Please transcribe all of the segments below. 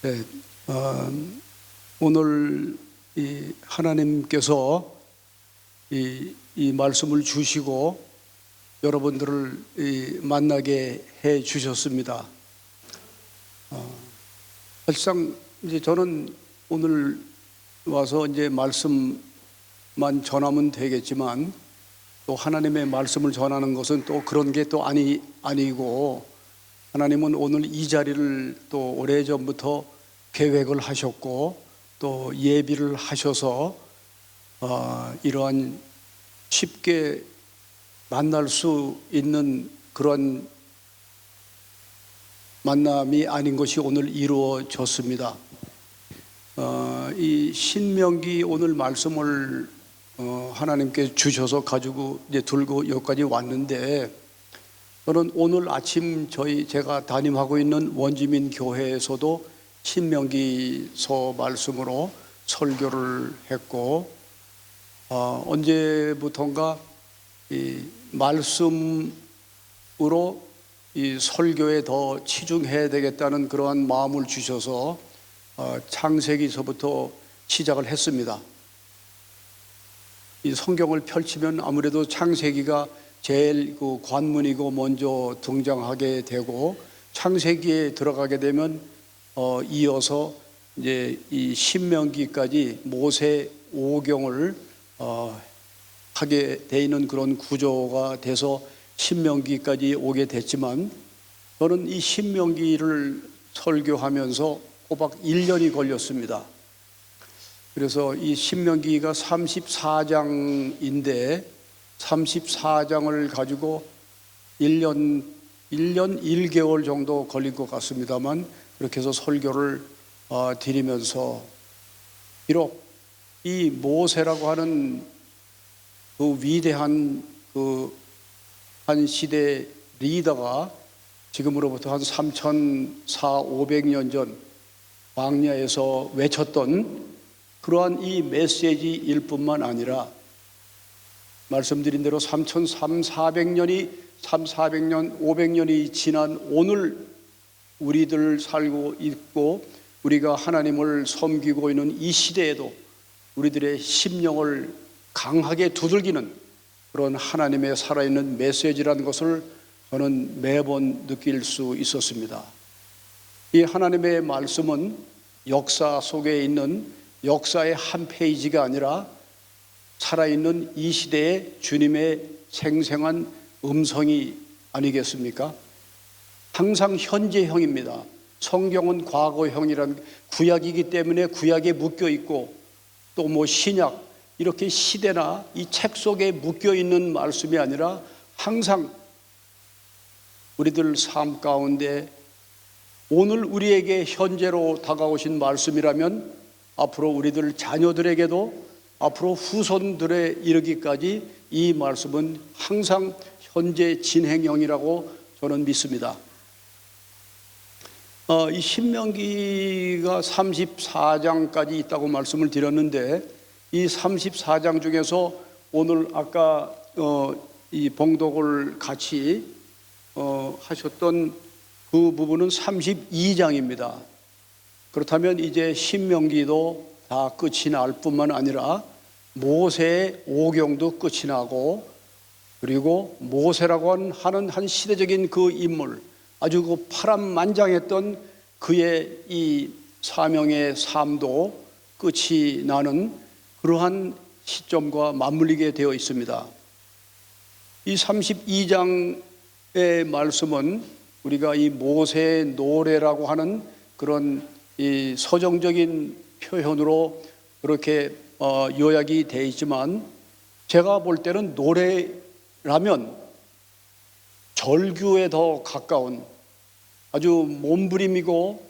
네, 오늘 하나님께서 이 말씀을 주시고 여러분들을 만나게 해 주셨습니다. 사실상 이제 저는 오늘 와서 이제 말씀만 전하면 되겠지만 또 하나님의 말씀을 전하는 것은 또 그런 게 또 아니고 하나님은 오늘 이 자리를 또 오래전부터 계획을 하셨고 또 예비를 하셔서 이러한 쉽게 만날 수 있는 그런 만남이 아닌 것이 오늘 이루어졌습니다. 이 신명기 오늘 말씀을 하나님께 주셔서 가지고 이제 들고 여기까지 왔는데, 저는 오늘 아침 제가 담임하고 있는 원주민 교회에서도 신명기서 말씀으로 설교를 했고, 언제부턴가 이 말씀으로 이 설교에 더 치중해야 되겠다는 그러한 마음을 주셔서 창세기서부터 시작을 했습니다. 이 성경을 펼치면 아무래도 창세기가 제일 그 관문이고 먼저 등장하게 되고, 창세기에 들어가게 되면 이어서 이제 이 신명기까지 모세 오경을 하게 돼 있는 그런 구조가 돼서 신명기까지 오게 됐지만, 저는 이 신명기를 설교하면서 꼬박 1년이 걸렸습니다. 그래서 이 신명기가 34장인데 34장을 가지고 1년 1개월 정도 걸릴 것 같습니다만, 그렇게 해서 설교를 드리면서 비록 이 모세라고 하는 그 위대한 그 한 시대 리더가 지금으로부터 한 3,400~500년 전 광야에서 외쳤던 그러한 이 메시지일 뿐만 아니라, 말씀드린 대로 3,400년, 500년이 지난 오늘 우리들 살고 있고 우리가 하나님을 섬기고 있는 이 시대에도 우리들의 심령을 강하게 두들기는 그런 하나님의 살아있는 메시지라는 것을 저는 매번 느낄 수 있었습니다. 이 하나님의 말씀은 역사 속에 있는 역사의 한 페이지가 아니라 살아있는 이 시대의 주님의 생생한 음성이 아니겠습니까? 항상 현재형입니다. 성경은 과거형이란, 구약이기 때문에 구약에 묶여 있고, 또 뭐 신약, 이렇게 시대나 이 책 속에 묶여 있는 말씀이 아니라 항상 우리들 삶 가운데 오늘 우리에게 현재로 다가오신 말씀이라면, 앞으로 우리들 자녀들에게도 앞으로 후손들에 이르기까지 이 말씀은 항상 현재 진행형이라고 저는 믿습니다. 이 신명기가 34장까지 있다고 말씀을 드렸는데, 이 34장 중에서 오늘 아까 이 봉독을 같이 하셨던 그 부분은 32장입니다. 그렇다면 이제 신명기도 다 끝이 날 뿐만 아니라 모세의 오경도 끝이 나고, 그리고 모세라고 하는 한 시대적인 그 인물, 아주 그 파란만장했던 그의 이 사명의 삶도 끝이 나는 그러한 시점과 맞물리게 되어 있습니다. 이 32장의 말씀은 우리가 이 모세의 노래라고 하는 그런 이 서정적인 표현으로 그렇게 요약이 되어 있지만, 제가 볼 때는 노래라면 절규에 더 가까운 아주 몸부림이고,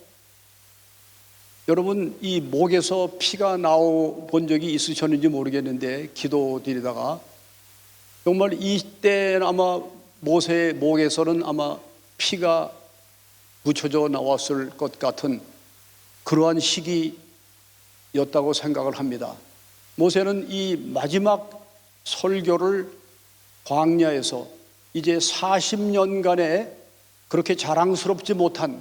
여러분 이 목에서 피가 나온 적이 있으셨는지 모르겠는데, 기도 드리다가 정말 이때는 아마 모세의 목에서는 아마 피가 묻혀져 나왔을 것 같은 그러한 시기였다고 생각을 합니다. 모세는 이 마지막 설교를 광야에서 이제 40년간의 그렇게 자랑스럽지 못한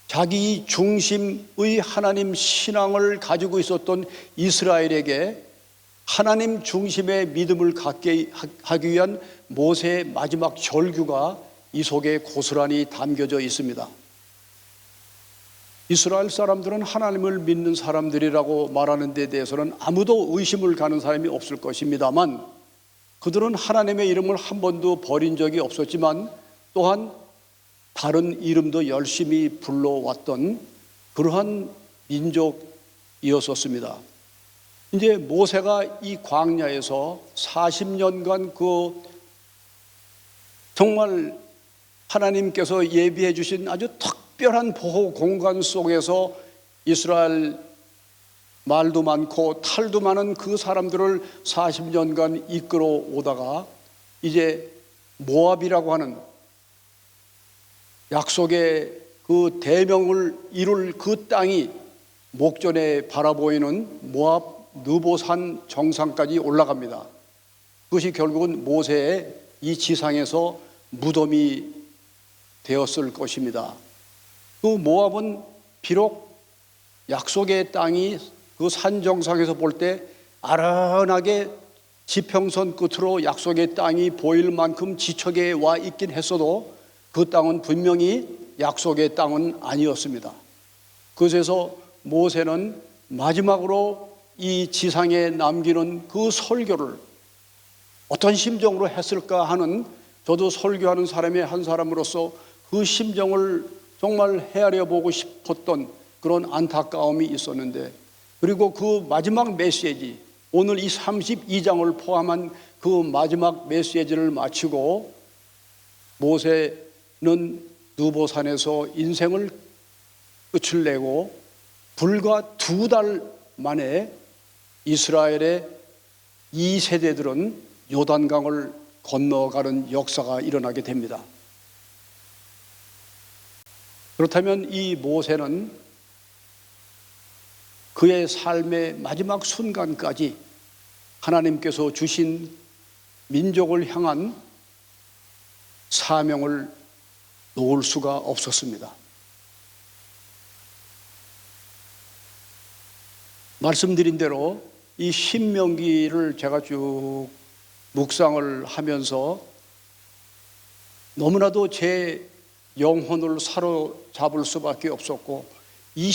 자기 중심의 하나님 신앙을 가지고 있었던 이스라엘에게 하나님 중심의 믿음을 갖게 하기 위한 모세의 마지막 절규가 이 속에 고스란히 담겨져 있습니다. 이스라엘 사람들은 하나님을 믿는 사람들이라고 말하는 데 대해서는 아무도 의심을 가는 사람이 없을 것입니다만, 그들은 하나님의 이름을 한 번도 버린 적이 없었지만 또한 다른 이름도 열심히 불러왔던 그러한 민족이었었습니다. 이제 모세가 이 광야에서 40년간 그 정말 하나님께서 예비해 주신 아주 특별한 보호 공간 속에서 이스라엘 말도 많고 탈도 많은 그 사람들을 40년간 이끌어 오다가 이제 모압이라고 하는 약속의 그 대명을 이룰 그 땅이 목전에 바라보이는 모압 느보산 정상까지 올라갑니다. 그것이 결국은 모세의 이 지상에서 무덤이 되었을 것입니다. 그 모압은 비록 약속의 땅이 그 산 정상에서 볼 때 아련하게 지평선 끝으로 약속의 땅이 보일 만큼 지척에 와 있긴 했어도 그 땅은 분명히 약속의 땅은 아니었습니다. 그래서 모세는 마지막으로 이 지상에 남기는 그 설교를 어떤 심정으로 했을까 하는, 저도 설교하는 사람의 한 사람으로서 그 심정을 정말 헤아려 보고 싶었던 그런 안타까움이 있었는데, 그리고 그 마지막 메시지, 오늘 이 32장을 포함한 그 마지막 메시지를 마치고 모세는 느보산에서 인생을 끝을 내고 불과 2달 만에 이스라엘의 2세대들은 요단강을 건너가는 역사가 일어나게 됩니다. 그렇다면 이 모세는 그의 삶의 마지막 순간까지 하나님께서 주신 민족을 향한 사명을 놓을 수가 없었습니다. 말씀드린 대로 이 신명기를 제가 쭉 묵상을 하면서 너무나도 제 영혼을 사로잡을 수밖에 없었고, 이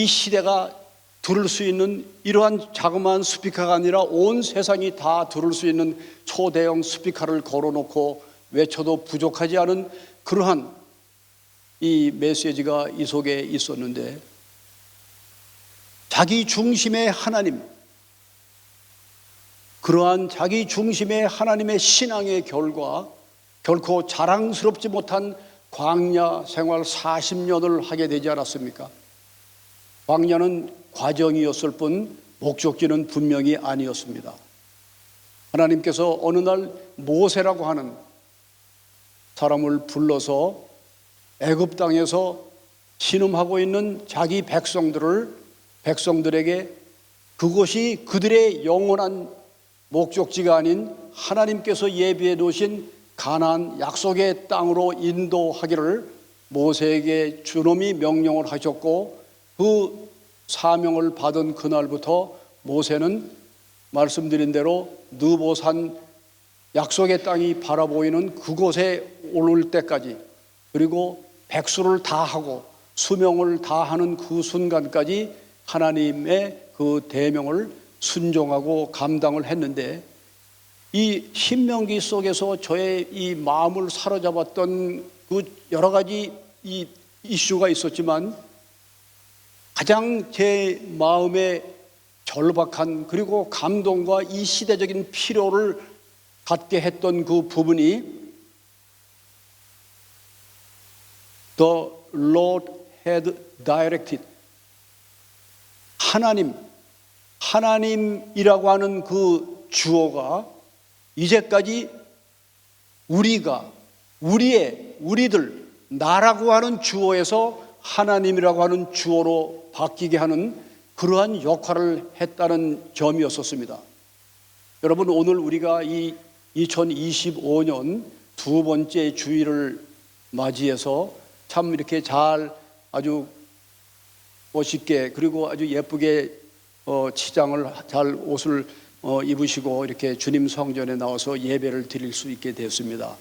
시대가 들을 수 있는 이러한 자그마한 스피커가 아니라 온 세상이 다 들을 수 있는 초대형 스피커를 걸어놓고 외쳐도 부족하지 않은 그러한 이 메시지가 이 속에 있었는데, 자기 중심의 하나님, 그러한 자기 중심의 하나님의 신앙의 결과 결코 자랑스럽지 못한 광야 생활 40년을 하게 되지 않았습니까? 광야는 과정이었을 뿐 목적지는 분명히 아니었습니다. 하나님께서 어느 날 모세라고 하는 사람을 불러서 애굽 땅에서 신음하고 있는 자기 백성들에게 그곳이 그들의 영원한 목적지가 아닌 하나님께서 예비해 놓으신 가나안 약속의 땅으로 인도하기를 모세에게 주님이 명령을 하셨고, 그 사명을 받은 그날부터 모세는 말씀드린 대로 느보산 약속의 땅이 바라보이는 그곳에 오를 때까지, 그리고 백수를 다하고 수명을 다하는 그 순간까지 하나님의 그 대명을 순종하고 감당을 했는데, 이 신명기 속에서 저의 이 마음을 사로잡았던 그 여러 가지 이 이슈가 있었지만, 가장 제 마음에 절박한 그리고 감동과 이 시대적인 필요를 갖게 했던 그 부분이 The Lord had directed, 하나님이라고 하는 그 주어가 이제까지 우리들, 나라고 하는 주어에서 하나님이라고 하는 주어로 바뀌게 하는 그러한 역할을 했다는 점이었었습니다. 여러분, 오늘 우리가 이 2025년 두 번째 주일을 맞이해서 참 이렇게 잘 아주 멋있게 그리고 아주 예쁘게 치장을 잘 옷을 입으시고 이렇게 주님 성전에 나와서 예배를 드릴 수 있게 되었습니다.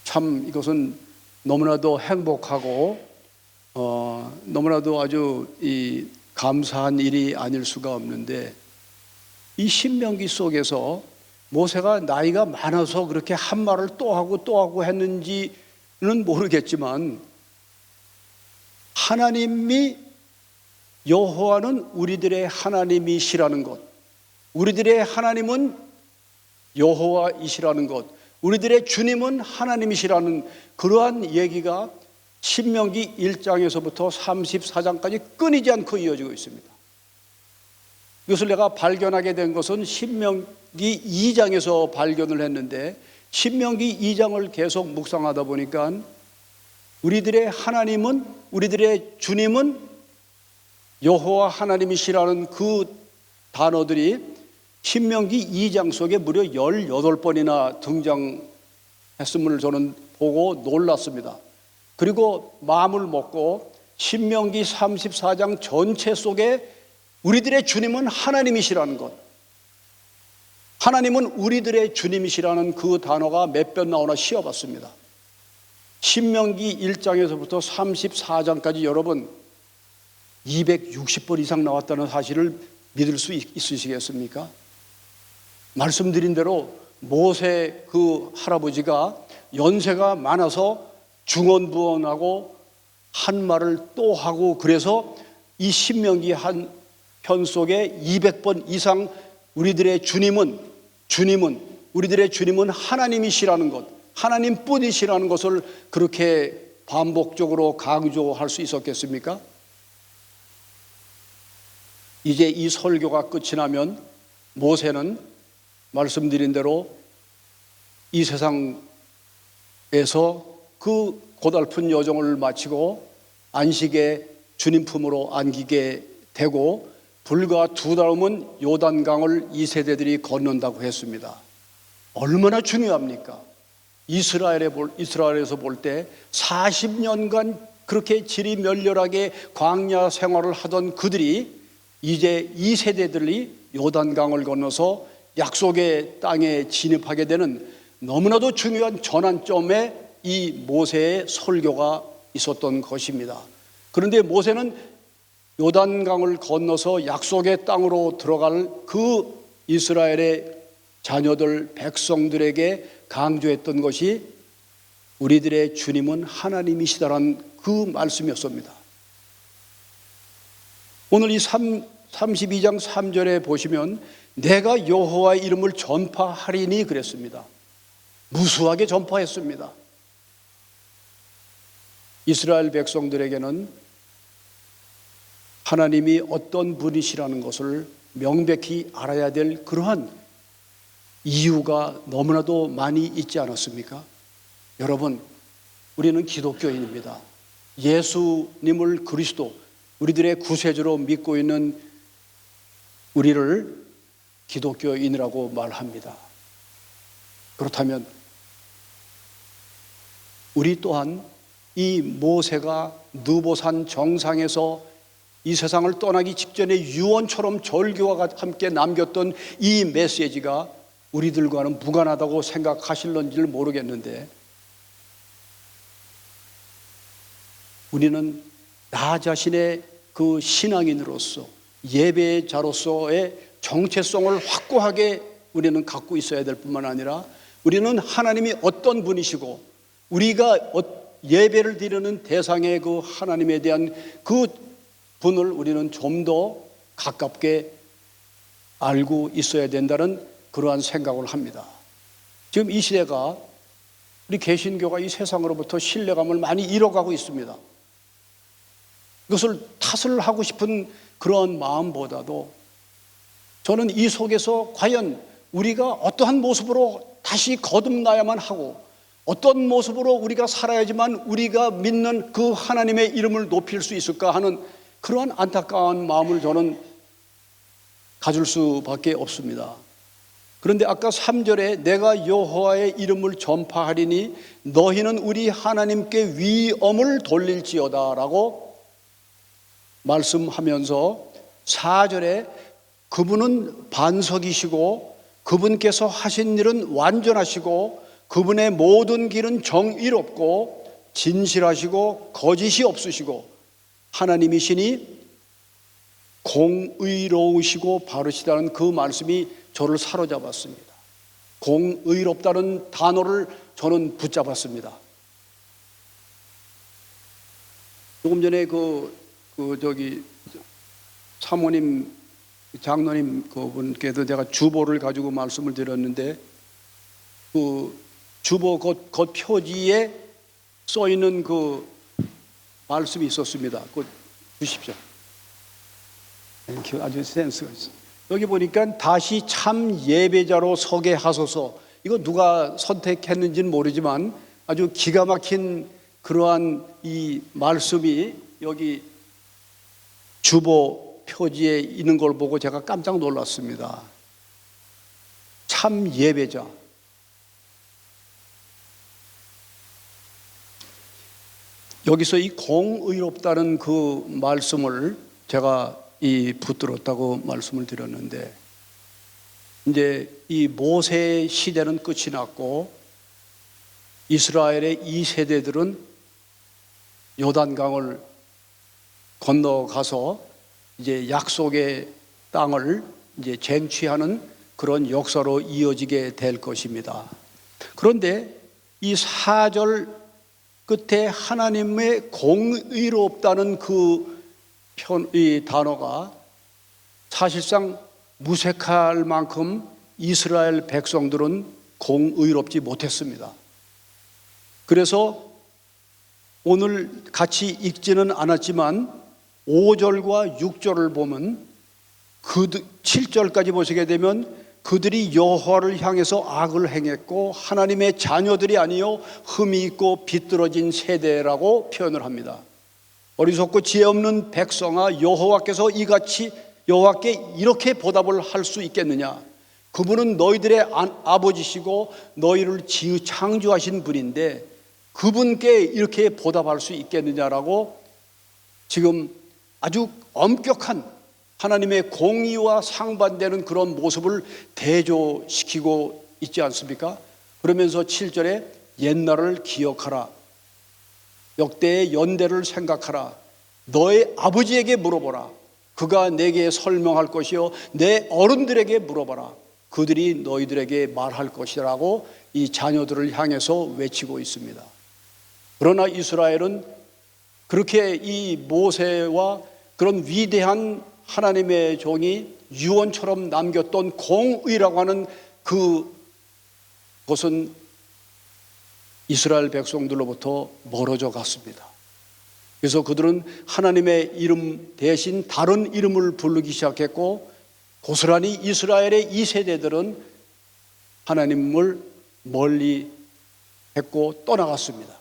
참 이것은 너무나도 행복하고 너무나도 아주 감사한 일이 아닐 수가 없는데, 이 신명기 속에서 모세가 나이가 많아서 그렇게 한 말을 또 하고 했는지는 모르겠지만, 하나님이 여호와는 우리들의 하나님이시라는 것, 우리들의 하나님은 여호와이시라는 것, 우리들의 주님은 하나님이시라는 그러한 얘기가 신명기 1장에서부터 34장까지 끊이지 않고 이어지고 있습니다. 이것을 내가 발견하게 된 것은 신명기 2장에서 발견을 했는데, 신명기 2장을 계속 묵상하다 보니까 우리들의 하나님은, 우리들의 주님은 여호와 하나님이시라는 그 단어들이 신명기 2장 속에 무려 18번이나 등장했음을 저는 보고 놀랐습니다. 그리고 마음을 먹고 신명기 34장 전체 속에 우리들의 주님은 하나님이시라는 것, 하나님은 우리들의 주님이시라는 그 단어가 몇 번 나오나 씌어봤습니다. 신명기 1장에서부터 34장까지 여러분 260번 이상 나왔다는 사실을 믿을 수 있으시겠습니까? 말씀드린 대로 모세 그 할아버지가 연세가 많아서 중언부언하고 한 말을 또 하고, 그래서 이 신명기 한 편 속에 200번 이상 우리들의 주님은 우리들의 주님은 하나님이시라는 것, 하나님뿐이시라는 것을 그렇게 반복적으로 강조할 수 있었겠습니까? 이제 이 설교가 끝이 나면 모세는 말씀드린 대로 이 세상에서 그 고달픈 여정을 마치고 안식에 주님 품으로 안기게 되고, 불과 2달 후면 요단강을 이 세대들이 건넌다고 했습니다. 얼마나 중요합니까? 이스라엘에서 볼 때 40년간 그렇게 지리멸렬하게 광야 생활을 하던 그들이 이제 이 세대들이 요단강을 건너서 약속의 땅에 진입하게 되는 너무나도 중요한 전환점에 이 모세의 설교가 있었던 것입니다. 그런데 모세는 요단강을 건너서 약속의 땅으로 들어갈 그 이스라엘의 자녀들, 백성들에게 강조했던 것이 우리들의 주님은 하나님이시다라는 그 말씀이었습니다. 오늘 이 32장 3절에 보시면 내가 여호와의 이름을 전파하리니 그랬습니다. 무수하게 전파했습니다. 이스라엘 백성들에게는 하나님이 어떤 분이시라는 것을 명백히 알아야 될 그러한 이유가 너무나도 많이 있지 않았습니까? 여러분, 우리는 기독교인입니다. 예수님을 그리스도, 우리들의 구세주로 믿고 있는 우리를 기독교인이라고 말합니다. 그렇다면 우리 또한 이 모세가 느보산 정상에서 이 세상을 떠나기 직전에 유언처럼 절규와 함께 남겼던 이 메시지가 우리들과는 무관하다고 생각하실런지를 모르겠는데, 우리는 나 자신의 그 신앙인으로서 예배자로서의 정체성을 확고하게 우리는 갖고 있어야 될 뿐만 아니라, 우리는 하나님이 어떤 분이시고 우리가 예배를 드리는 대상의 그 하나님에 대한 그 분을 우리는 좀 더 가깝게 알고 있어야 된다는 그러한 생각을 합니다. 지금 이 시대가, 우리 개신교가 이 세상으로부터 신뢰감을 많이 잃어가고 있습니다. 이것을 탓을 하고 싶은 그런 마음보다도 저는 이 속에서 과연 우리가 어떠한 모습으로 다시 거듭나야만 하고 어떤 모습으로 우리가 살아야지만 우리가 믿는 그 하나님의 이름을 높일 수 있을까 하는 그러한 안타까운 마음을 저는 가질 수밖에 없습니다. 그런데 아까 3절에 내가 여호와의 이름을 전파하리니 너희는 우리 하나님께 위엄을 돌릴지어다 라고 말씀하면서 4절에 그분은 반석이시고 그분께서 하신 일은 완전하시고 그분의 모든 길은 정의롭고 진실하시고 거짓이 없으시고 하나님이시니 공의로우시고 바르시다는 그 말씀이 저를 사로잡았습니다. 공의롭다는 단어를 저는 붙잡았습니다. 조금 전에 사모님, 장로님 그분께도 제가 주보를 가지고 말씀을 드렸는데 그 주보 겉 표지에 써 있는 그 말씀이 있었습니다. 그거 주십시오. 아주 센스가 있어. 여기 보니까 다시 참 예배자로 서게 하소서. 이거 누가 선택했는지는 모르지만 아주 기가 막힌 그러한 이 말씀이 여기 주보 표지에 있는 걸 보고 제가 깜짝 놀랐습니다. 참 예배자. 여기서 이 공의롭다는 그 말씀을 제가 붙들었다고 말씀을 드렸는데, 이제 이 모세 시대는 끝이 났고 이스라엘의 2세대들은 요단강을 건너가서 이제 약속의 땅을 이제 쟁취하는 그런 역사로 이어지게 될 것입니다. 그런데 이 4절 끝에 하나님의 공의롭다는 이 단어가 사실상 무색할 만큼 이스라엘 백성들은 공의롭지 못했습니다. 그래서 오늘 같이 읽지는 않았지만 5절과 6절을 보면 7절까지 보시게 되면 그들이 여호와를 향해서 악을 행했고 하나님의 자녀들이 아니요 흠이 있고 비뚤어진 세대라고 표현을 합니다. 어리석고 지혜 없는 백성아, 여호와께서 이같이 여호와께 이렇게 보답을 할 수 있겠느냐? 그분은 너희들의 아버지시고 너희를 창조하신 분인데 그분께 이렇게 보답할 수 있겠느냐라고 지금 아주 엄격한 하나님의 공의와 상반되는 그런 모습을 대조시키고 있지 않습니까? 그러면서 7절에 옛날을 기억하라. 역대의 연대를 생각하라. 너의 아버지에게 물어보라. 그가 내게 설명할 것이요 내 어른들에게 물어봐라. 그들이 너희들에게 말할 것이라고 이 자녀들을 향해서 외치고 있습니다. 그러나 이스라엘은 그렇게 이 모세와 그런 위대한 하나님의 종이 유언처럼 남겼던 공의라고 하는 그것은 이스라엘 백성들로부터 멀어져 갔습니다. 그래서 그들은 하나님의 이름 대신 다른 이름을 부르기 시작했고 고스란히 이스라엘의 2세대들은 하나님을 멀리 했고 떠나갔습니다.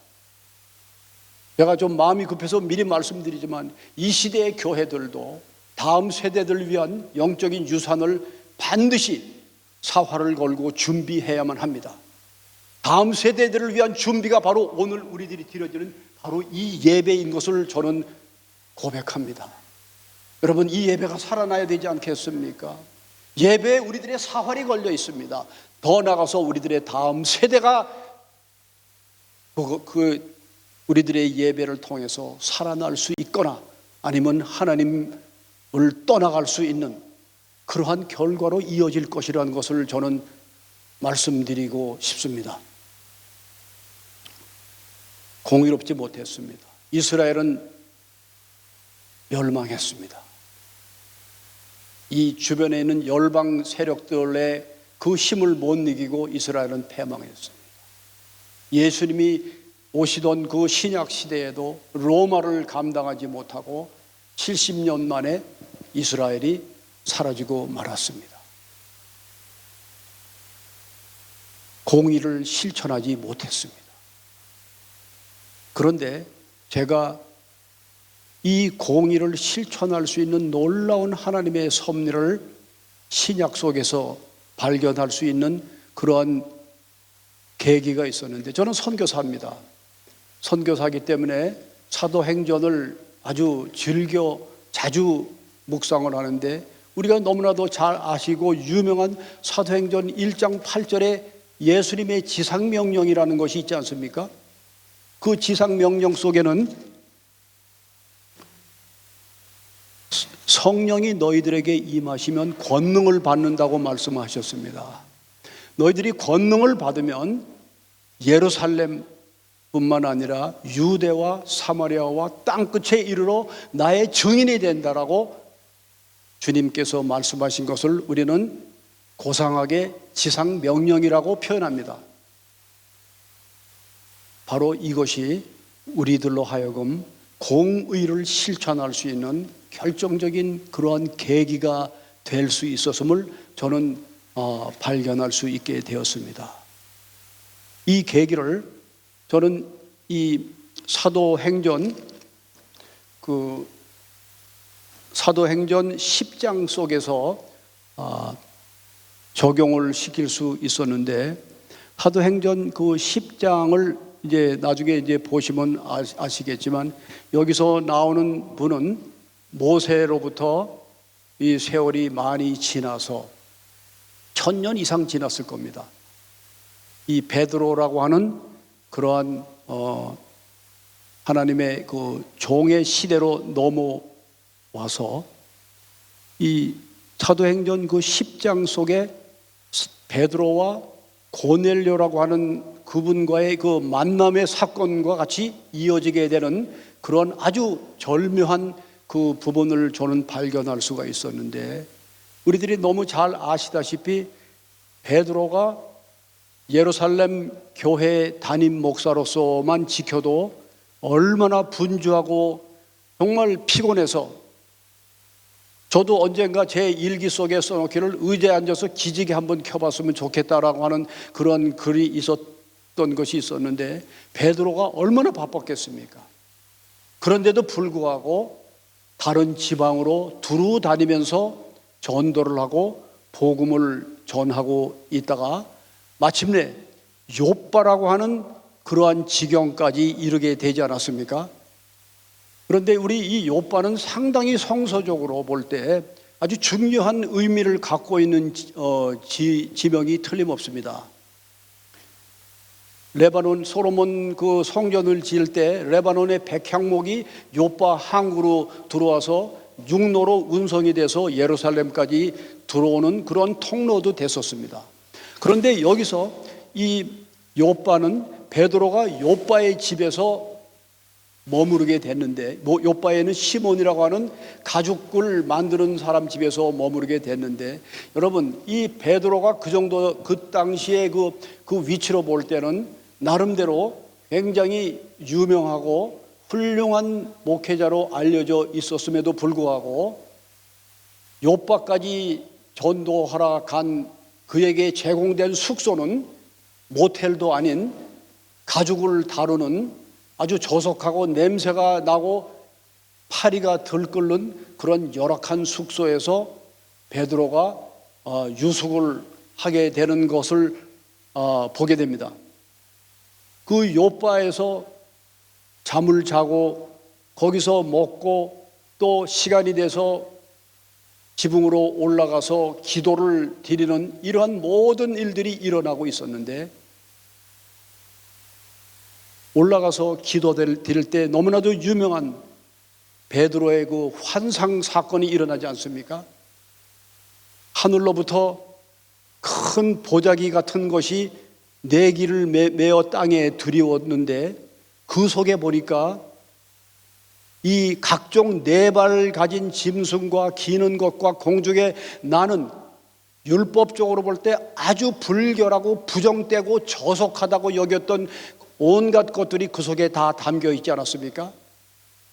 제가 좀 마음이 급해서 미리 말씀드리지만 이 시대의 교회들도 다음 세대들을 위한 영적인 유산을 반드시 사활을 걸고 준비해야만 합니다. 다음 세대들을 위한 준비가 바로 오늘 우리들이 드려지는 바로 이 예배인 것을 저는 고백합니다. 여러분, 이 예배가 살아나야 되지 않겠습니까? 예배에 우리들의 사활이 걸려 있습니다. 더 나아가서 우리들의 다음 세대가 우리들의 예배를 통해서 살아날 수 있거나 아니면 하나님을 떠나갈 수 있는 그러한 결과로 이어질 것이라는 것을 저는 말씀드리고 싶습니다. 공의롭지 못했습니다. 이스라엘은 멸망했습니다. 이 주변에 있는 열방 세력들의 그 힘을 못 이기고 이스라엘은 패망했습니다. 예수님이 오시던 그 신약 시대에도 로마를 감당하지 못하고 70년 만에 이스라엘이 사라지고 말았습니다. 공의를 실천하지 못했습니다. 그런데 제가 이 공의를 실천할 수 있는 놀라운 하나님의 섭리를 신약 속에서 발견할 수 있는 그러한 계기가 있었는데, 저는 선교사입니다. 선교사이기 때문에 사도행전을 아주 즐겨 자주 묵상을 하는데, 우리가 너무나도 잘 아시고 유명한 사도행전 1장 8절에 예수님의 지상명령이라는 것이 있지 않습니까? 그 지상명령 속에는 성령이 너희들에게 임하시면 권능을 받는다고 말씀하셨습니다. 너희들이 권능을 받으면 예루살렘뿐만 아니라 유대와 사마리아와 땅끝에 이르러 나의 증인이 된다라고 주님께서 말씀하신 것을 우리는 고상하게 지상명령이라고 표현합니다. 바로 이것이 우리들로 하여금 공의를 실천할 수 있는 결정적인 그러한 계기가 될 수 있었음을 저는 발견할 수 있게 되었습니다. 이 계기를 저는 이 사도행전 10장 속에서 적용을 시킬 수 있었는데, 사도행전 그 10장을 이제 나중에 이제 보시면 아시겠지만, 여기서 나오는 분은 모세로부터 이 세월이 많이 지나서 1000년 이상 지났을 겁니다. 이 베드로라고 하는 그러한 하나님의 그 종의 시대로 넘어와서 이 사도행전 그 10장 속에 베드로와 고넬료라고 하는 그분과의 그 만남의 사건과 같이 이어지게 되는 그런 아주 절묘한 그 부분을 저는 발견할 수가 있었는데, 우리들이 너무 잘 아시다시피 베드로가 예루살렘 교회 담임 목사로서만 지켜도 얼마나 분주하고 정말 피곤해서, 저도 언젠가 제 일기 속에 써놓기를 의자에 앉아서 기지개 한번 켜봤으면 좋겠다라고 하는 그런 글이 있었던 것이 있었는데, 베드로가 얼마나 바빴겠습니까? 그런데도 불구하고 다른 지방으로 두루 다니면서 전도를 하고 복음을 전하고 있다가 마침내 욥바라고 하는 그러한 지경까지 이르게 되지 않았습니까? 그런데 우리 이 욥바는 상당히 성서적으로 볼 때 아주 중요한 의미를 갖고 있는 지명이 틀림없습니다. 레바논 솔로몬 그 성전을 지을 때 레바논의 백향목이 욥바 항구로 들어와서 육로로 운송이 돼서 예루살렘까지 들어오는 그런 통로도 됐었습니다. 그런데 여기서 이 욥바는 베드로가 욥바의 집에서 머무르게 됐는데, 욥바에는 시몬이라고 하는 가죽을 만드는 사람 집에서 머무르게 됐는데, 여러분 이 베드로가 그 정도 그 당시에 그 위치로 볼 때는 나름대로 굉장히 유명하고 훌륭한 목회자로 알려져 있었음에도 불구하고 욥바까지 전도하러 간 그에게 제공된 숙소는 모텔도 아닌 가죽을 다루는 아주 저속하고 냄새가 나고 파리가 들끓는 그런 열악한 숙소에서 베드로가 유숙을 하게 되는 것을 보게 됩니다. 그 욥바에서 잠을 자고 거기서 먹고 또 시간이 돼서 지붕으로 올라가서 기도를 드리는 이러한 모든 일들이 일어나고 있었는데, 올라가서 기도 드릴 때 너무나도 유명한 베드로의 그 환상 사건이 일어나지 않습니까? 하늘로부터 큰 보자기 같은 것이 내기를 메어 땅에 들이웠는데, 그 속에 보니까 이 각종 네 발 가진 짐승과 기는 것과 공중에 나는 율법적으로 볼 때 아주 불결하고 부정되고 저속하다고 여겼던 온갖 것들이 그 속에 다 담겨 있지 않았습니까?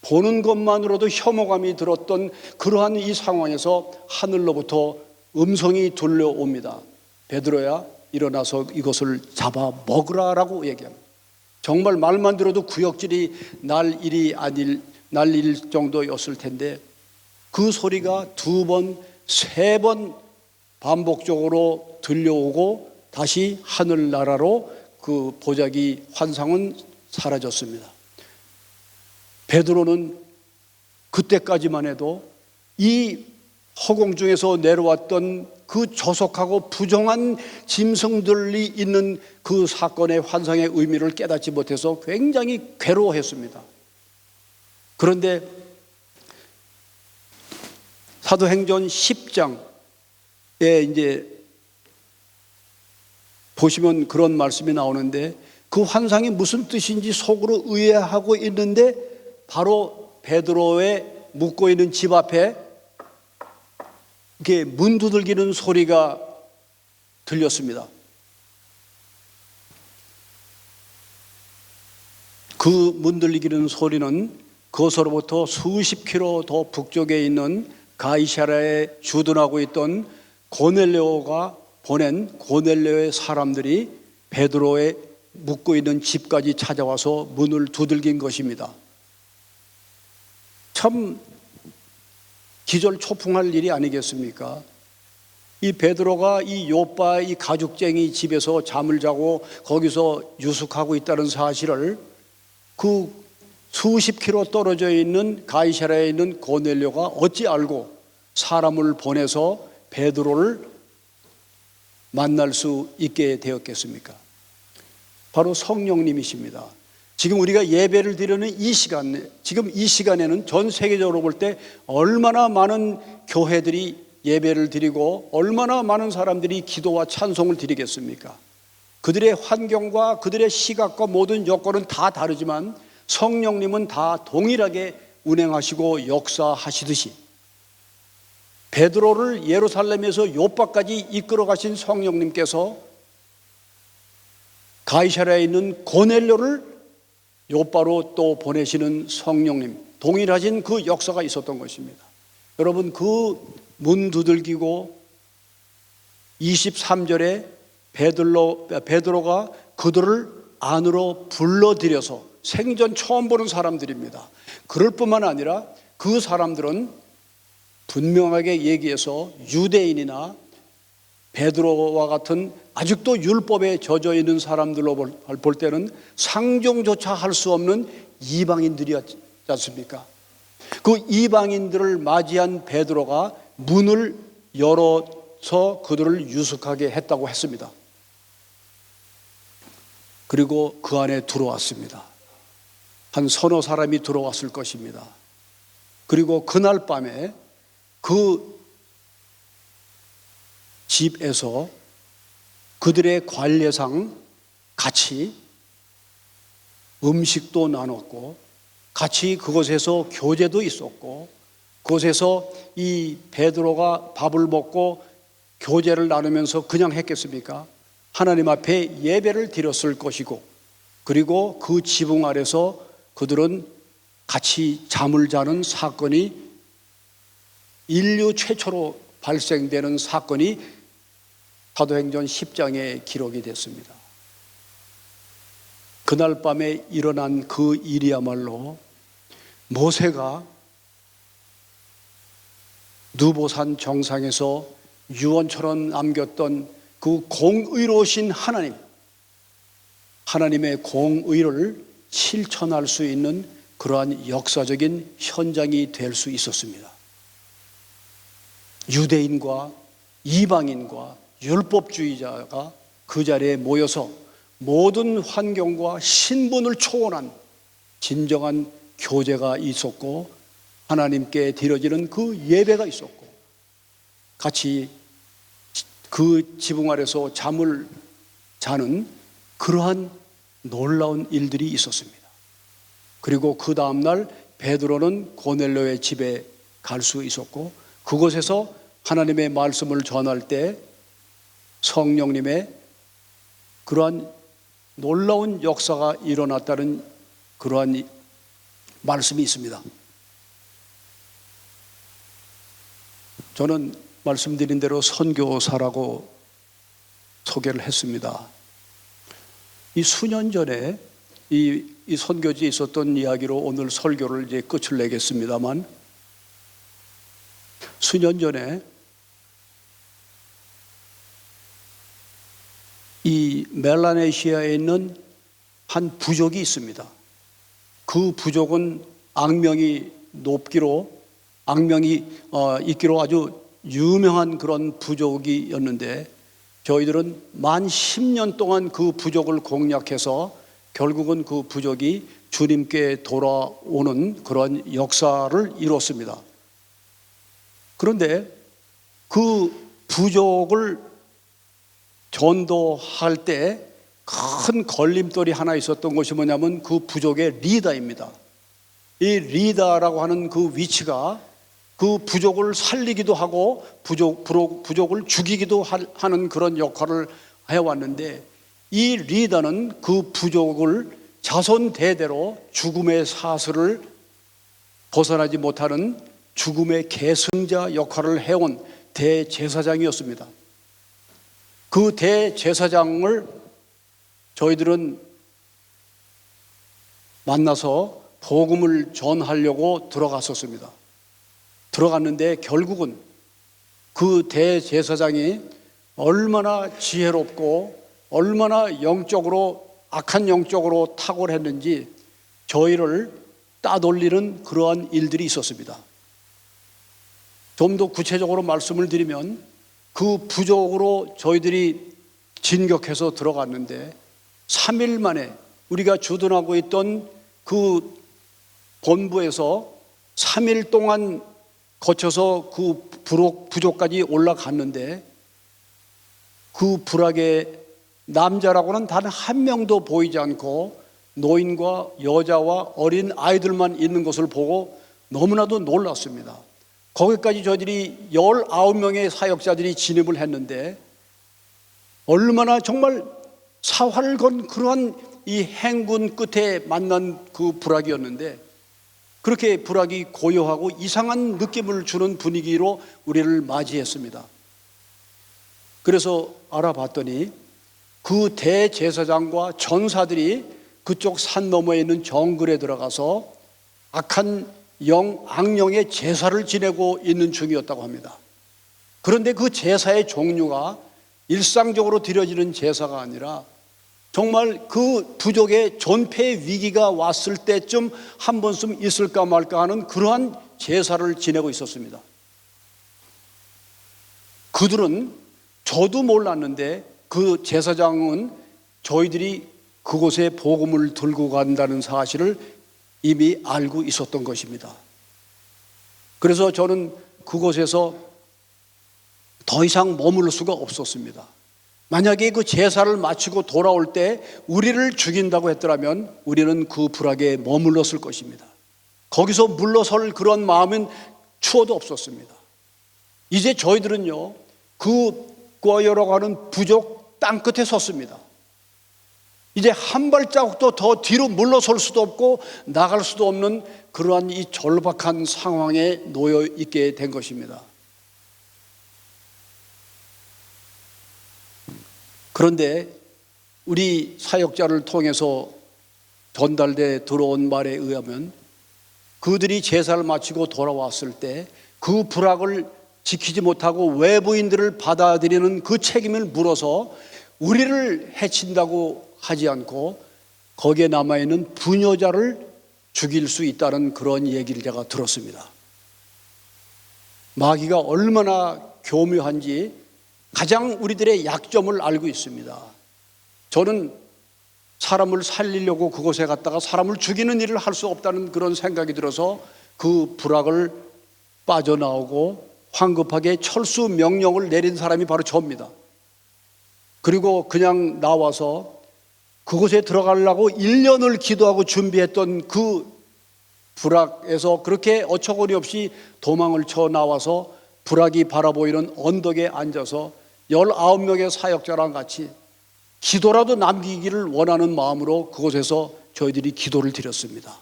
보는 것만으로도 혐오감이 들었던 그러한 이 상황에서 하늘로부터 음성이 들려옵니다. 베드로야, 일어나서 이것을 잡아 먹으라라고 얘기합니다. 정말 말만 들어도 구역질이 날 일 정도였을 텐데, 그 소리가 2번, 3번 반복적으로 들려오고 다시 하늘나라로 그 보자기 환상은 사라졌습니다. 베드로는 그때까지만 해도 이 허공 중에서 내려왔던 그 조속하고 부정한 짐승들이 있는 그 사건의 환상의 의미를 깨닫지 못해서 굉장히 괴로워했습니다. 그런데 사도행전 10장에 이제 보시면 그런 말씀이 나오는데, 그 환상이 무슨 뜻인지 속으로 의아하고 있는데 바로 베드로의 묵고 있는 집 앞에 이렇게 문 두들기는 소리가 들렸습니다. 그 문 두들기는 소리는 그것으로부터 수십 킬로 더 북쪽에 있는 가이사랴에 주둔하고 있던 고넬료가 보낸 고넬료의 사람들이 베드로의 묵고 있는 집까지 찾아와서 문을 두들긴 것입니다. 참 기절초풍할 일이 아니겠습니까? 이 베드로가 이 요빠 이 가죽쟁이 집에서 잠을 자고 거기서 유숙하고 있다는 사실을 그 수십 킬로 떨어져 있는 가이사랴에 있는 고넬료가 어찌 알고 사람을 보내서 베드로를 만날 수 있게 되었겠습니까? 바로 성령님이십니다. 지금 우리가 예배를 드리는 이 시간, 지금 이 시간에는 전 세계적으로 볼 때 얼마나 많은 교회들이 예배를 드리고 얼마나 많은 사람들이 기도와 찬송을 드리겠습니까? 그들의 환경과 그들의 시각과 모든 여건은 다 다르지만 성령님은 다 동일하게 운행하시고 역사하시듯이 베드로를 예루살렘에서 요빠까지 이끌어 가신 성령님께서 가이사랴에 있는 고넬료를 요빠로 또 보내시는 성령님, 동일하신 그 역사가 있었던 것입니다. 여러분, 그 문 두들기고 23절에 베드로가 그들을 안으로 불러들여서, 생전 처음 보는 사람들입니다. 그럴 뿐만 아니라 그 사람들은 분명하게 얘기해서 유대인이나 베드로와 같은 아직도 율법에 젖어 있는 사람들로 볼 때는 상종조차 할 수 없는 이방인들이었지 않습니까? 그 이방인들을 맞이한 베드로가 문을 열어서 그들을 유숙하게 했다고 했습니다. 그리고 그 안에 들어왔습니다. 한 서너 사람이 들어왔을 것입니다. 그리고 그날 밤에 그 집에서 그들의 관례상 같이 음식도 나눴고 같이 그곳에서 교제도 있었고, 그곳에서 이 베드로가 밥을 먹고 교제를 나누면서 그냥 했겠습니까? 하나님 앞에 예배를 드렸을 것이고, 그리고 그 지붕 아래서 그들은 같이 잠을 자는 사건이, 인류 최초로 발생되는 사건이 사도행전 10장에 기록이 됐습니다. 그날 밤에 일어난 그 일이야말로 모세가 누보산 정상에서 유언처럼 남겼던 그 공의로우신 하나님, 하나님의 공의를 실천할 수 있는 그러한 역사적인 현장이 될 수 있었습니다. 유대인과 이방인과 율법주의자가 그 자리에 모여서 모든 환경과 신분을 초월한 진정한 교제가 있었고, 하나님께 드려지는 그 예배가 있었고, 같이 그 지붕 아래서 잠을 자는 그러한 놀라운 일들이 있었습니다. 그리고 그 다음날 베드로는 고넬료의 집에 갈 수 있었고, 그곳에서 하나님의 말씀을 전할 때 성령님의 그러한 놀라운 역사가 일어났다는 그러한 말씀이 있습니다. 저는 말씀드린 대로 선교사라고 소개를 했습니다. 이 수년 전에 이 선교지에 있었던 이야기로 오늘 설교를 이제 끝을 내겠습니다만, 수년 전에 이 멜라네시아에 있는 한 부족이 있습니다. 그 부족은 악명이 있기로 아주 유명한 그런 부족이었는데, 저희들은 만 10년 동안 그 부족을 공략해서 결국은 그 부족이 주님께 돌아오는 그런 역사를 이뤘습니다. 그런데 그 부족을 전도할 때 큰 걸림돌이 하나 있었던 것이 뭐냐면 그 부족의 리더입니다. 이 리더라고 하는 그 위치가 그 부족을 살리기도 하고 부족을 죽이기도 하는 그런 역할을 해왔는데, 이 리더는 그 부족을 자손 대대로 죽음의 사슬을 벗어나지 못하는 죽음의 계승자 역할을 해온 대제사장이었습니다. 그 대제사장을 저희들은 만나서 복음을 전하려고 들어갔는데 결국은 그 대제사장이 얼마나 지혜롭고 얼마나 악한 영적으로 탁월했는지 저희를 따돌리는 그러한 일들이 있었습니다. 좀 더 구체적으로 말씀을 드리면, 그 부족으로 저희들이 진격해서 들어갔는데 3일 만에 우리가 주둔하고 있던 그 본부에서 3일 동안 거쳐서 그 부족까지 올라갔는데, 그 부락에 남자라고는 단 한 명도 보이지 않고 노인과 여자와 어린 아이들만 있는 것을 보고 너무나도 놀랐습니다. 거기까지 저희들이 19명의 사역자들이 진입을 했는데, 얼마나 정말 사활을 건 그러한 이 행군 끝에 만난 그 부락이었는데, 그렇게 부락이 고요하고 이상한 느낌을 주는 분위기로 우리를 맞이했습니다. 그래서 알아봤더니 그 대제사장과 전사들이 그쪽 산 너머에 있는 정글에 들어가서 악령의 제사를 지내고 있는 중이었다고 합니다. 그런데 그 제사의 종류가 일상적으로 드려지는 제사가 아니라 정말 그 부족의 존폐 위기가 왔을 때쯤 한 번쯤 있을까 말까 하는 그러한 제사를 지내고 있었습니다. 그들은, 저도 몰랐는데 그 제사장은 저희들이 그곳에 복음을 들고 간다는 사실을 이미 알고 있었던 것입니다. 그래서 저는 그곳에서 더 이상 머물 수가 없었습니다. 만약에 그 제사를 마치고 돌아올 때 우리를 죽인다고 했더라면 우리는 그 불악에 머물렀을 것입니다. 거기서 물러설 그런 마음은 추워도 없었습니다. 이제 저희들은요, 그 꿔여라고 하는 부족 땅끝에 섰습니다. 이제 한 발자국도 더 뒤로 물러설 수도 없고 나갈 수도 없는 그러한 이 절박한 상황에 놓여 있게 된 것입니다. 그런데 우리 사역자를 통해서 전달돼 들어온 말에 의하면, 그들이 제사를 마치고 돌아왔을 때 그 불악을 지키지 못하고 외부인들을 받아들이는 그 책임을 물어서 우리를 해친다고 하지 않고 거기에 남아있는 부녀자를 죽일 수 있다는 그런 얘기를 제가 들었습니다. 마귀가 얼마나 교묘한지 가장 우리들의 약점을 알고 있습니다. 저는 사람을 살리려고 그곳에 갔다가 사람을 죽이는 일을 할 수 없다는 그런 생각이 들어서 그 불악을 빠져나오고 황급하게 철수 명령을 내린 사람이 바로 저입니다. 그리고 그냥 나와서 그곳에 들어가려고 1년을 기도하고 준비했던 그 불악에서 그렇게 어처구니 없이 도망을 쳐 나와서 불악이 바라보이는 언덕에 앉아서 19명의 사역자랑 같이 기도라도 남기기를 원하는 마음으로 그곳에서 저희들이 기도를 드렸습니다.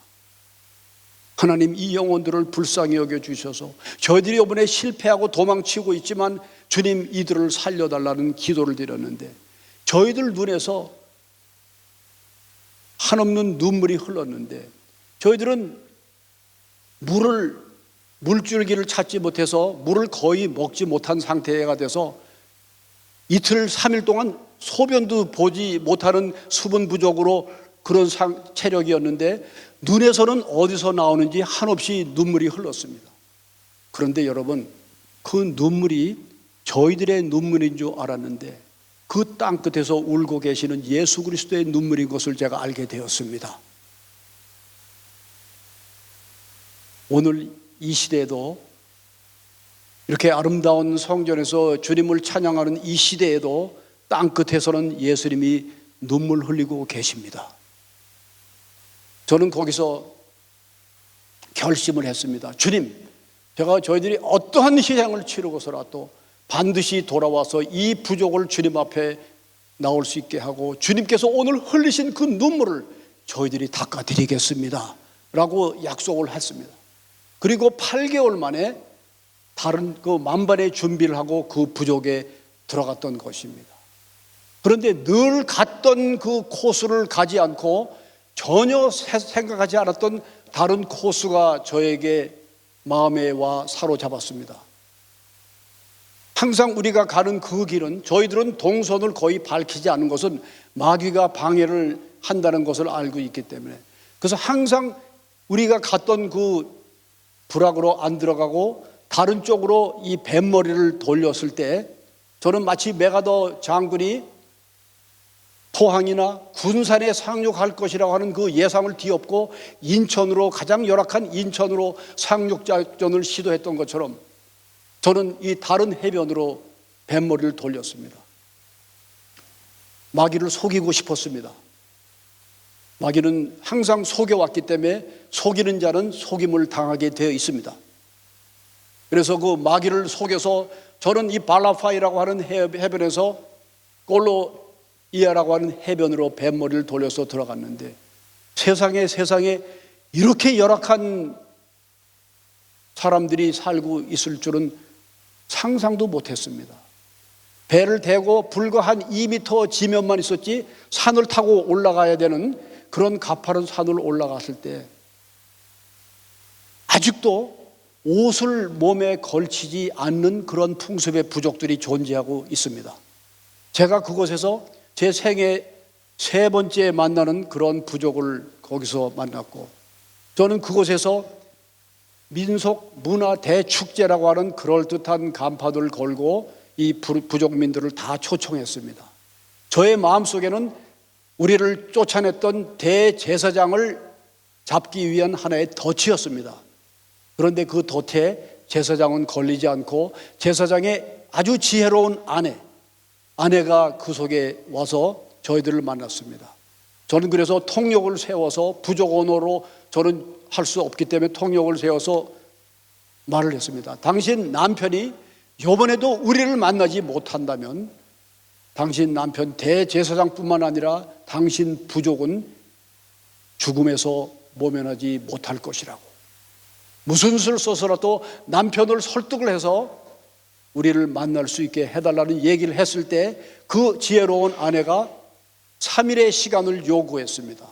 하나님, 이 영혼들을 불쌍히 여겨주셔서 저희들이 이번에 실패하고 도망치고 있지만 주님, 이들을 살려달라는 기도를 드렸는데 저희들 눈에서 한없는 눈물이 흘렀는데, 저희들은 물줄기를 찾지 못해서 물을 거의 먹지 못한 상태가 돼서 이틀 3일 동안 소변도 보지 못하는 수분 부족으로 그런 체력이었는데 눈에서는 어디서 나오는지 한없이 눈물이 흘렀습니다. 그런데 여러분, 그 눈물이 저희들의 눈물인 줄 알았는데 그 땅 끝에서 울고 계시는 예수 그리스도의 눈물인 것을 제가 알게 되었습니다. 오늘 이 시대에도, 이렇게 아름다운 성전에서 주님을 찬양하는 이 시대에도 땅 끝에서는 예수님이 눈물 흘리고 계십니다. 저는 거기서 결심을 했습니다. 주님, 제가 저희들이 어떠한 희생을 치르고서라도 반드시 돌아와서 이 부족을 주님 앞에 나올 수 있게 하고 주님께서 오늘 흘리신 그 눈물을 저희들이 닦아드리겠습니다 라고 약속을 했습니다. 그리고 8개월 만에 다른 그 만반의 준비를 하고 그 부족에 들어갔던 것입니다. 그런데 늘 갔던 그 코스를 가지 않고 전혀 생각하지 않았던 다른 코스가 저에게 마음에 와 사로잡았습니다. 항상 우리가 가는 그 길은, 저희들은 동선을 거의 밝히지 않은 것은 마귀가 방해를 한다는 것을 알고 있기 때문에, 그래서 항상 우리가 갔던 그 부락으로 안 들어가고 다른 쪽으로 이 뱃머리를 돌렸을 때 저는 마치 메가더 장군이 포항이나 군산에 상륙할 것이라고 하는 그 예상을 뒤엎고 인천으로, 가장 열악한 인천으로 상륙작전을 시도했던 것처럼 저는 이 다른 해변으로 뱃머리를 돌렸습니다. 마귀를 속이고 싶었습니다. 마귀는 항상 속여왔기 때문에 속이는 자는 속임을 당하게 되어 있습니다. 그래서 그 마귀를 속여서 저는 이 발라파이라고 하는 해변에서 꼴로이아라고 하는 해변으로 뱃머리를 돌려서 들어갔는데 세상에 이렇게 열악한 사람들이 살고 있을 줄은 상상도 못했습니다. 배를 대고 불과 한 2m 지면만 있었지 산을 타고 올라가야 되는 그런 가파른 산을 올라갔을 때 아직도 옷을 몸에 걸치지 않는 그런 풍습의 부족들이 존재하고 있습니다. 제가 그곳에서 제 생애 3번째 만나는 그런 부족을 거기서 만났고, 저는 그곳에서 민속 문화 대축제라고 하는 그럴듯한 간판을 걸고 이 부족민들을 다 초청했습니다. 저의 마음속에는 우리를 쫓아냈던 대제사장을 잡기 위한 하나의 덫이었습니다. 그런데 그 덫에 제사장은 걸리지 않고 제사장의 아주 지혜로운 아내가 그 속에 와서 저희들을 만났습니다. 저는 그래서 통역을 세워서 부족 언어로 저는 할 수 없기 때문에 통역을 세워서 말을 했습니다. 당신 남편이 이번에도 우리를 만나지 못한다면 당신 남편 대제사장뿐만 아니라 당신 부족은 죽음에서 모면하지 못할 것이라고, 무슨 수를 써서라도 남편을 설득을 해서 우리를 만날 수 있게 해달라는 얘기를 했을 때 그 지혜로운 아내가 3일의 시간을 요구했습니다.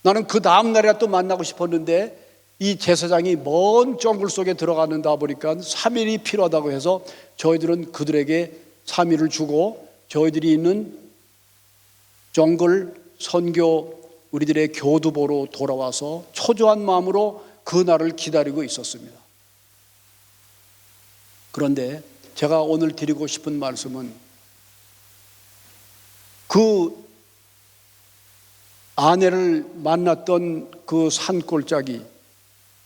나는 그 다음 날에 또 만나고 싶었는데 이 제사장이 먼 정글 속에 들어가는다 보니까 3일이 필요하다고 해서 저희들은 그들에게 3일을 주고 저희들이 있는 정글 선교 우리들의 교두보로 돌아와서 초조한 마음으로 그 날을 기다리고 있었습니다. 그런데 제가 오늘 드리고 싶은 말씀은 그 아내를 만났던 그 산골짜기,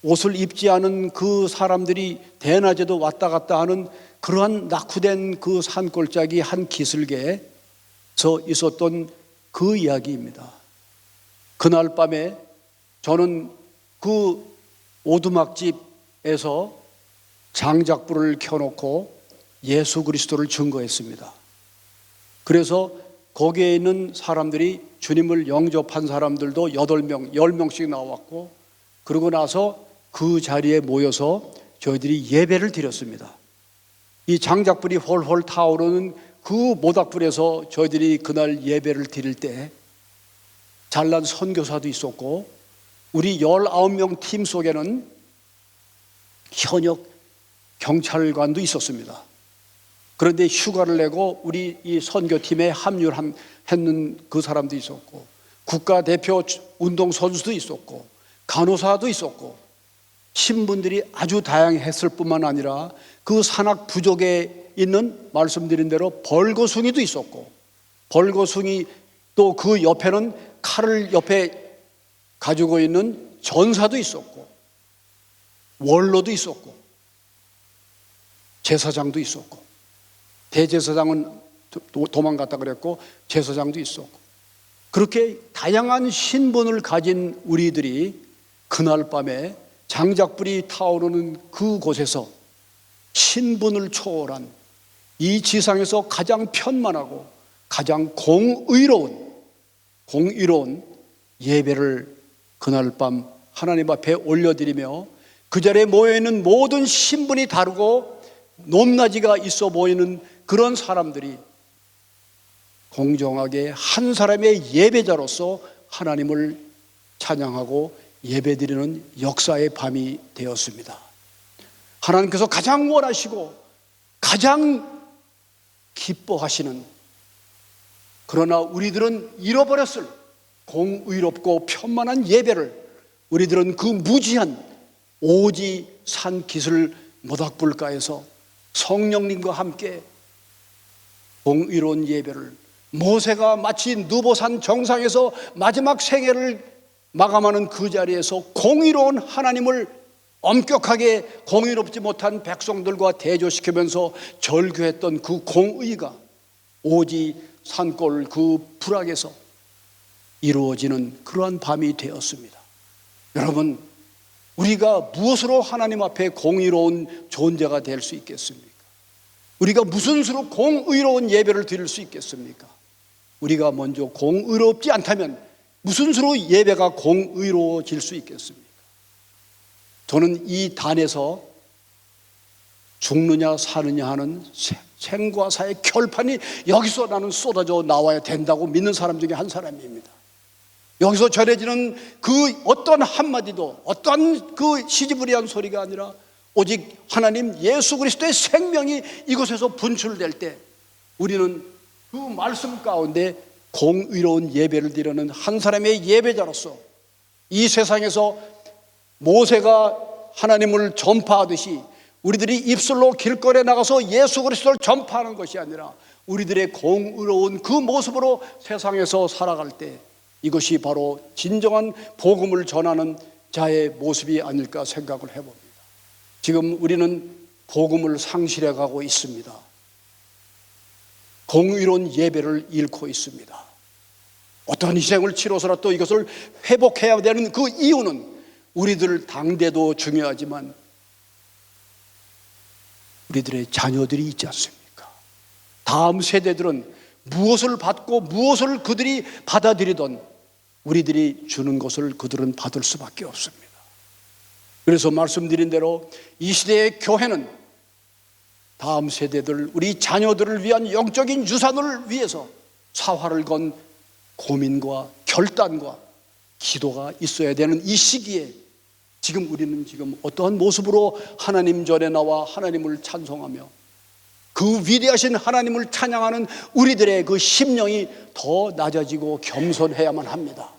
옷을 입지 않은 그 사람들이 대낮에도 왔다 갔다 하는 그러한 낙후된 그 산골짜기 한 기슭에서 있었던 그 이야기입니다. 그날 밤에 저는 그 오두막집에서 장작불을 켜놓고 예수 그리스도를 증거했습니다. 그래서 거기에 있는 사람들이, 주님을 영접한 사람들도 8명, 10명씩 나왔고, 그러고 나서 그 자리에 모여서 저희들이 예배를 드렸습니다. 이 장작불이 홀홀 타오르는 그 모닥불에서 저희들이 그날 예배를 드릴 때 잘난 선교사도 있었고, 우리 19명 팀 속에는 현역 경찰관도 있었습니다. 그런데 휴가를 내고 우리 이 선교팀에 합류했는 그 사람도 있었고, 국가대표 운동선수도 있었고, 간호사도 있었고, 신분들이 아주 다양했을 뿐만 아니라 그 산악 부족에 있는 말씀드린 대로 벌거숭이도 있었고, 벌거숭이 또 그 옆에는 칼을 옆에 가지고 있는 전사도 있었고, 원로도 있었고, 제사장도 있었고, 대제사장은 도망갔다 그랬고 제사장도 있었고, 그렇게 다양한 신분을 가진 우리들이 그날 밤에 장작불이 타오르는 그곳에서 신분을 초월한 이 지상에서 가장 편만하고 가장 공의로운 예배를 그날 밤 하나님 앞에 올려드리며, 그 자리에 모여있는 모든 신분이 다르고 높낮이가 있어 보이는 그런 사람들이 공정하게 한 사람의 예배자로서 하나님을 찬양하고 예배드리는 역사의 밤이 되었습니다. 하나님께서 가장 원하시고 가장 기뻐하시는, 그러나 우리들은 잃어버렸을 공의롭고 편만한 예배를 우리들은 그 무지한 오지 산 기슭 모닥불가에서 성령님과 함께 공의로운 예배를, 모세가 마치 느보산 정상에서 마지막 생애를 마감하는 그 자리에서 공의로운 하나님을 엄격하게 공의롭지 못한 백성들과 대조시키면서 절규했던 그 공의가 오지 산골 그 불악에서 이루어지는 그러한 밤이 되었습니다. 여러분, 우리가 무엇으로 하나님 앞에 공의로운 존재가 될 수 있겠습니까? 우리가 무슨 수로 공의로운 예배를 드릴 수 있겠습니까? 우리가 먼저 공의롭지 않다면 무슨 수로 예배가 공의로워질 수 있겠습니까? 저는 이 단에서 죽느냐 사느냐 하는 생과 사의 결판이 여기서 나는 쏟아져 나와야 된다고 믿는 사람 중에 한 사람입니다. 여기서 전해지는 그 어떤 한마디도, 어떤 그 시지부리한 소리가 아니라 오직 하나님 예수 그리스도의 생명이 이곳에서 분출될 때 우리는 그 말씀 가운데 공의로운 예배를 드리는 한 사람의 예배자로서 이 세상에서 모세가 하나님을 전파하듯이 우리들이 입술로 길거리에 나가서 예수 그리스도를 전파하는 것이 아니라 우리들의 공의로운 그 모습으로 세상에서 살아갈 때 이것이 바로 진정한 복음을 전하는 자의 모습이 아닐까 생각을 해봅니다. 지금 우리는 복음을 상실해 가고 있습니다. 공의로운 예배를 잃고 있습니다. 어떤 희생을 치러서라도 이것을 회복해야 되는 그 이유는 우리들 당대도 중요하지만 우리들의 자녀들이 있지 않습니까? 다음 세대들은 무엇을 받고 무엇을 그들이 받아들이던 우리들이 주는 것을 그들은 받을 수밖에 없습니다. 그래서 말씀드린 대로 이 시대의 교회는 다음 세대들, 우리 자녀들을 위한 영적인 유산을 위해서 사활을 건 고민과 결단과 기도가 있어야 되는 이 시기에 지금 우리는 지금 어떠한 모습으로 하나님 전에 나와 하나님을 찬송하며 그 위대하신 하나님을 찬양하는 우리들의 그 심령이 더 낮아지고 겸손해야만 합니다.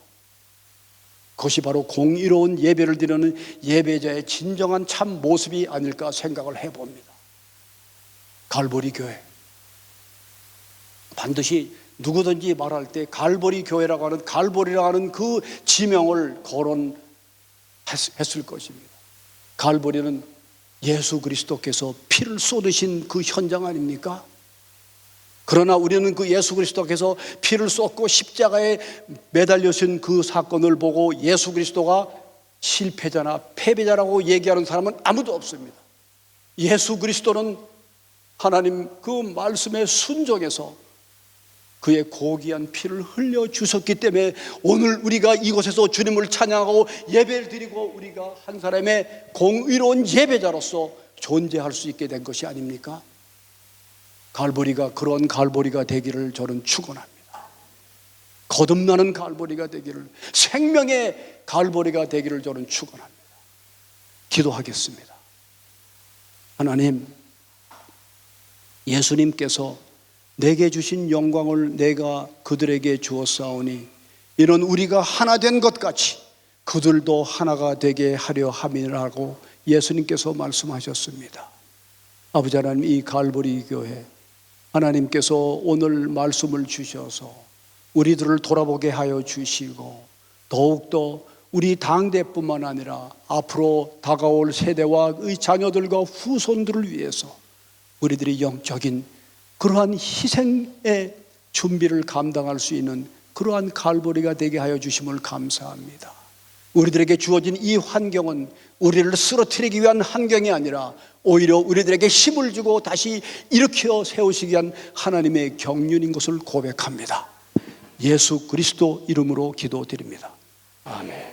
그것이 바로 공의로운 예배를 드리는 예배자의 진정한 참 모습이 아닐까 생각을 해봅니다. 갈보리 교회, 반드시 누구든지 말할 때 갈보리 교회라고 하는, 갈보리라고 하는 그 지명을 거론했을 것입니다. 갈보리는 예수 그리스도께서 피를 쏟으신 그 현장 아닙니까? 그러나 우리는 그 예수 그리스도께서 피를 쏟고 십자가에 매달려진 그 사건을 보고 예수 그리스도가 실패자나 패배자라고 얘기하는 사람은 아무도 없습니다. 예수 그리스도는 하나님 그 말씀에 순종해서 그의 고귀한 피를 흘려주셨기 때문에 오늘 우리가 이곳에서 주님을 찬양하고 예배를 드리고 우리가 한 사람의 공의로운 예배자로서 존재할 수 있게 된 것이 아닙니까? 갈보리가 그런 갈보리가 되기를 저는 축원합니다. 거듭나는 갈보리가 되기를, 생명의 갈보리가 되기를 저는 축원합니다. 기도하겠습니다. 하나님, 예수님께서 내게 주신 영광을 내가 그들에게 주었사오니 이는 우리가 하나 된 것 같이 그들도 하나가 되게 하려 함이라고 예수님께서 말씀하셨습니다. 아버지 하나님, 이 갈보리 교회 하나님께서 오늘 말씀을 주셔서 우리들을 돌아보게 하여 주시고 더욱더 우리 당대뿐만 아니라 앞으로 다가올 세대와 의 자녀들과 후손들을 위해서 우리들이 영적인 그러한 희생의 준비를 감당할 수 있는 그러한 갈보리가 되게 하여 주심을 감사합니다. 우리들에게 주어진 이 환경은 우리를 쓰러뜨리기 위한 환경이 아니라 오히려 우리들에게 힘을 주고 다시 일으켜 세우시기 위한 하나님의 경륜인 것을 고백합니다. 예수 그리스도 이름으로 기도드립니다. 아멘.